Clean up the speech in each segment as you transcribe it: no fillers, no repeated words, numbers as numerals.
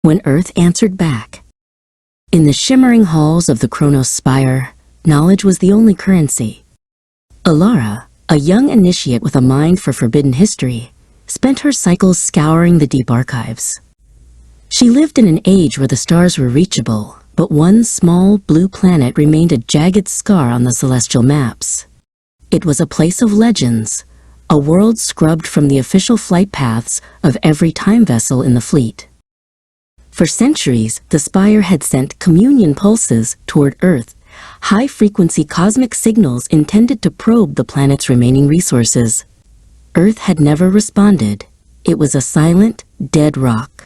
when Earth answered back. In the shimmering halls of the Chronos Spire, knowledge was the only currency. Alara, a young initiate with a mind for forbidden history, spent her cycles scouring the deep archives. She lived in an age where the stars were reachable, but one small blue planet remained a jagged scar on the celestial maps. It was a place of legends, a world scrubbed from the official flight paths of every time vessel in the fleet. For centuries, the Spire had sent communion pulses toward Earth, high-frequency cosmic signals intended to probe the planet's remaining resources. Earth had never responded. It was a silent, dead rock.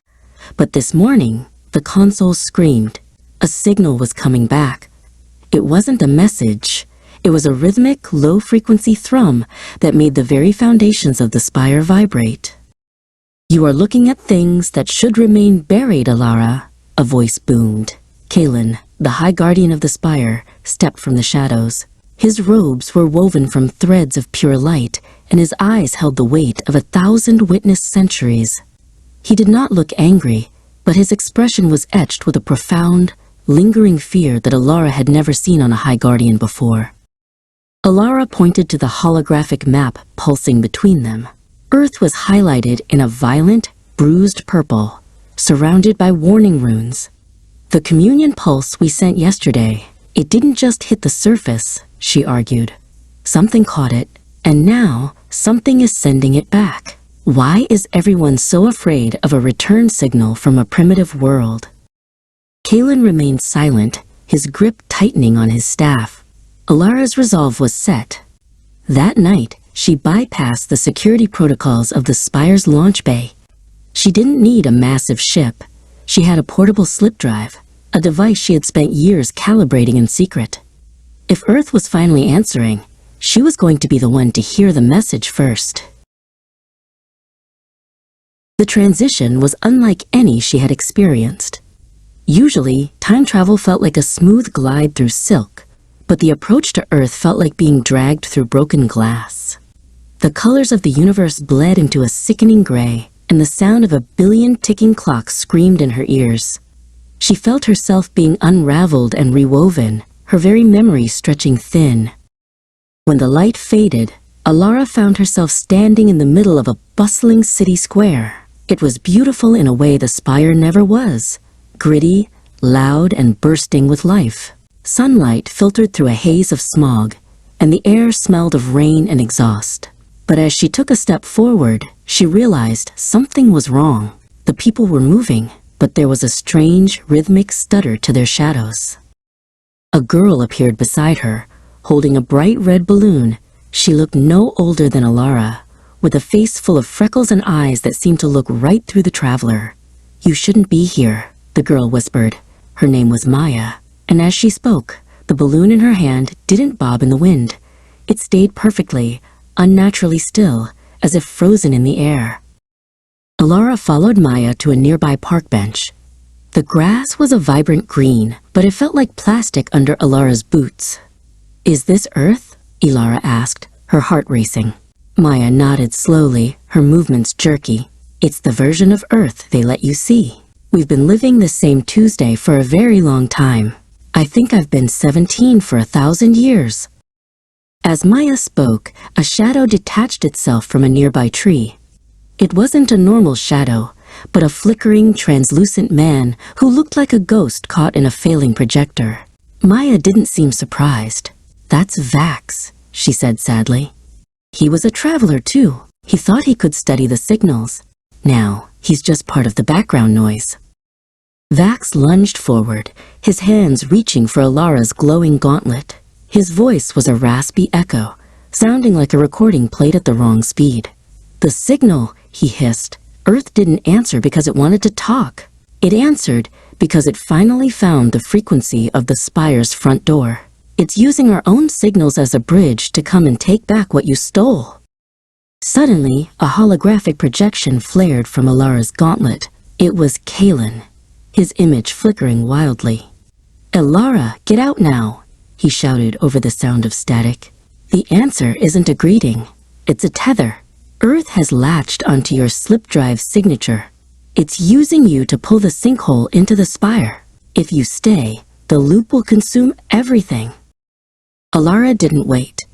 But this morning, the console screamed. A signal was coming back. It wasn't a message. It was a rhythmic, low-frequency thrum that made the very foundations of the Spire vibrate. "You are looking at things that should remain buried, Alara," a voice boomed. Kalen, the High Guardian of the Spire, stepped from the shadows. His robes were woven from threads of pure light, and his eyes held the weight of 1,000 witnessed centuries. He did not look angry, but his expression was etched with a profound, lingering fear that Alara had never seen on a High Guardian before. Alara pointed to the holographic map pulsing between them. Earth was highlighted in a violent, bruised purple, surrounded by warning runes. "The communion pulse we sent yesterday, it didn't just hit the surface," she argued. "Something caught it, and now something is sending it back. Why is everyone so afraid of a return signal from a primitive world?" Kalen remained silent, his grip tightening on his staff. Alara's resolve was set. That night, she bypassed the security protocols of the Spire's launch bay. She didn't need a massive ship. She had a portable slip drive, a device she had spent years calibrating in secret. If Earth was finally answering, she was going to be the one to hear the message first. The transition was unlike any she had experienced. Usually, time travel felt like a smooth glide through silk, but the approach to Earth felt like being dragged through broken glass. The colors of the universe bled into a sickening gray, and the sound of 1 billion ticking clocks screamed in her ears. She felt herself being unraveled and rewoven, her very memory stretching thin. When the light faded, Alara found herself standing in the middle of a bustling city square. It was beautiful in a way the Spire never was, gritty, loud, and bursting with life. Sunlight filtered through a haze of smog, and the air smelled of rain and exhaust. But as she took a step forward, she realized something was wrong. The people were moving, but there was a strange, rhythmic stutter to their shadows. A girl appeared beside her, holding a bright red balloon. She looked no older than Alara, with a face full of freckles and eyes that seemed to look right through the traveler. "You shouldn't be here," the girl whispered. Her name was Maya, and as she spoke, the balloon in her hand didn't bob in the wind. It stayed perfectly, unnaturally still, as if frozen in the air. Alara followed Maya to a nearby park bench. The grass was a vibrant green, but it felt like plastic under Alara's boots. "Is this Earth?" Alara asked, her heart racing. Maya nodded slowly, her movements jerky. "It's the version of Earth they let you see. We've been living this same Tuesday for a very long time. I think I've been 17 for 1,000 years." As Maya spoke, a shadow detached itself from a nearby tree. It wasn't a normal shadow, but a flickering, translucent man who looked like a ghost caught in a failing projector. Maya didn't seem surprised. "That's Vax," she said sadly. He was a traveler too. He thought he could study the signals. Now, he's just part of the background noise. Vax lunged forward, his hands reaching for Alara's glowing gauntlet. His voice was a raspy echo, sounding like a recording played at the wrong speed. "The signal," he hissed. "Earth didn't answer because it wanted to talk. It answered because it finally found the frequency of the Spire's front door. It's using our own signals as a bridge to come and take back what you stole." Suddenly, a holographic projection flared from Alara's gauntlet. It was Kalen, his image flickering wildly. "Alara, get out now," he shouted over the sound of static. "The answer isn't a greeting. It's a tether. Earth has latched onto your slip drive signature. It's using you to pull the sinkhole into the spire. If you stay, the loop will consume everything. Alara didn't wait.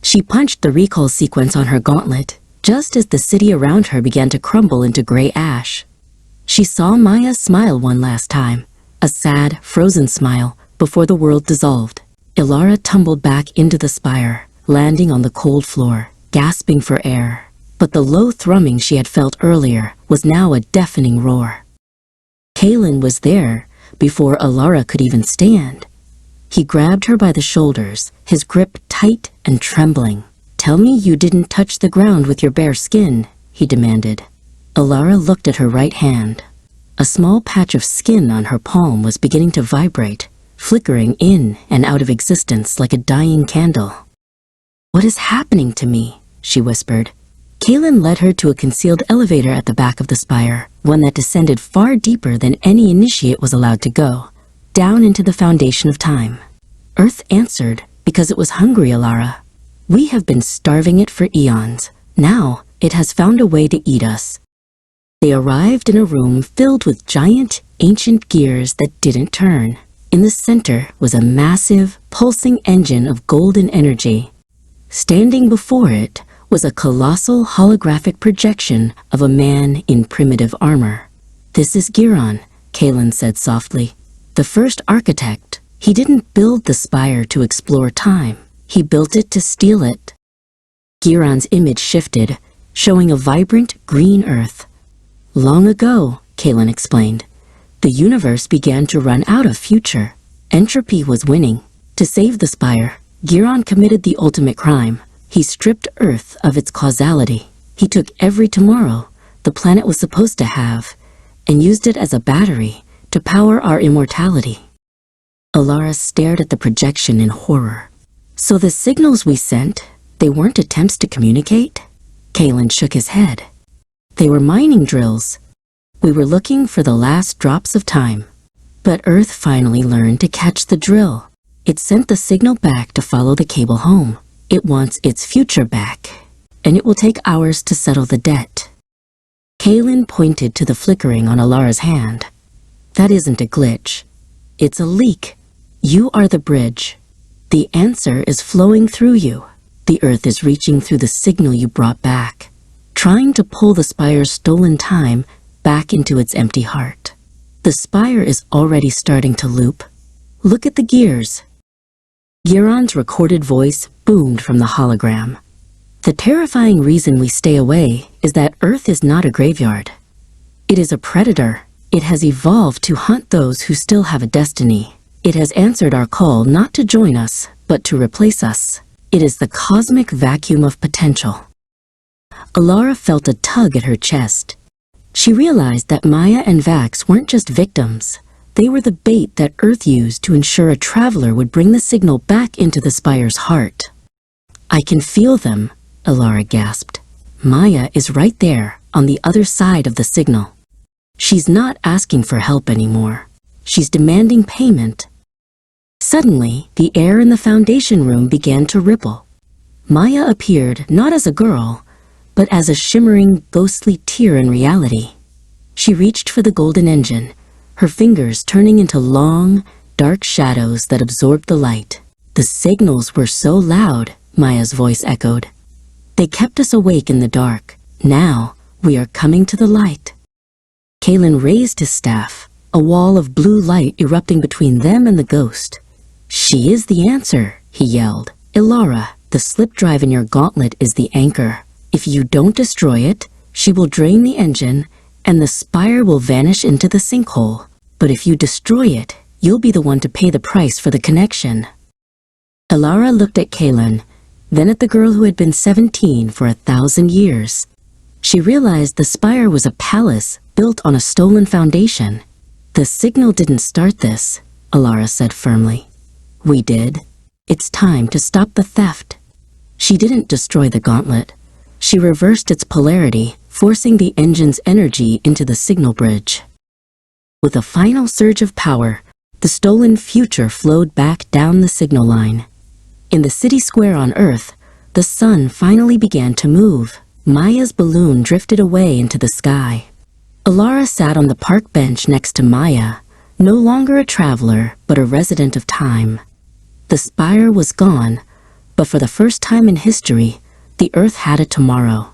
She punched the recall sequence on her gauntlet, just as the city around her began to crumble into gray ash. She saw Maya smile one last time, a sad, frozen smile, before the world dissolved. Alara tumbled back into the spire, landing on the cold floor, gasping for air. But the low thrumming she had felt earlier was now a deafening roar. Kalen was there before Alara could even stand. He grabbed her by the shoulders, his grip tight and trembling. "Tell me you didn't touch the ground with your bare skin," he demanded. Alara looked at her right hand. A small patch of skin on her palm was beginning to vibrate, flickering in and out of existence like a dying candle. "What is happening to me?" she whispered. Kalen led her to a concealed elevator at the back of the spire, one that descended far deeper than any initiate was allowed to go, down into the foundation of time. Earth answered because it was hungry, Alara. "We have been starving it for eons. Now it has found a way to eat us." They arrived in a room filled with giant, ancient gears that didn't turn. In the center was a massive, pulsing engine of golden energy. Standing before it was a colossal holographic projection of a man in primitive armor. "This is Giron," Kalen said softly. "The first architect. He didn't build the spire to explore time. He built it to steal it." Giron's image shifted, showing a vibrant green earth. "Long ago," Kalen explained, "the universe began to run out of future. Entropy was winning. To save the spire, Giron committed the ultimate crime. He stripped Earth of its causality. He took every tomorrow the planet was supposed to have and used it as a battery to power our immortality." Alara stared at the projection in horror. "So the signals we sent, they weren't attempts to communicate?" Kalen shook his head. "They were mining drills. We were looking for the last drops of time. But Earth finally learned to catch the drill. It sent the signal back to follow the cable home. It wants its future back, and it will take hours to settle the debt." Kalen pointed to the flickering on Alara's hand. "That isn't a glitch. It's a leak. You are the bridge. The answer is flowing through you. The Earth is reaching through the signal you brought back, trying to pull the spire's stolen time back into its empty heart. The spire is already starting to loop. Look at the gears." Giron's recorded voice boomed from the hologram. "The terrifying reason we stay away is that Earth is not a graveyard. It is a predator. It has evolved to hunt those who still have a destiny. It has answered our call not to join us, but to replace us. It is the cosmic vacuum of potential." Alara felt a tug at her chest. She realized that Maya and Vax weren't just victims. They were the bait that Earth used to ensure a traveler would bring the signal back into the spire's heart. "I can feel them," Alara gasped. "Maya is right there, on the other side of the signal. She's not asking for help anymore. She's demanding payment." Suddenly, the air in the foundation room began to ripple. Maya appeared not as a girl, but as a shimmering, ghostly tear in reality. She reached for the golden engine, her fingers turning into long, dark shadows that absorbed the light. "The signals were so loud," Maya's voice echoed. "They kept us awake in the dark. Now, we are coming to the light." Kalen raised his staff, a wall of blue light erupting between them and the ghost. "She is the answer," he yelled. "Alara, the slip drive in your gauntlet is the anchor. If you don't destroy it, she will drain the engine, and the spire will vanish into the sinkhole. But if you destroy it, you'll be the one to pay the price for the connection." Alara looked at Kalen, then at the girl who had been 17 for 1,000 years. She realized the spire was a palace built on a stolen foundation. "The signal didn't start this," Alara said firmly. "We did. It's time to stop the theft." She didn't destroy the gauntlet. She reversed its polarity, forcing the engine's energy into the signal bridge. With a final surge of power, the stolen future flowed back down the signal line. In the city square on Earth, the sun finally began to move. Maya's balloon drifted away into the sky. Alara sat on the park bench next to Maya, no longer a traveler, but a resident of time. The spire was gone, but for the first time in history, the Earth had a tomorrow.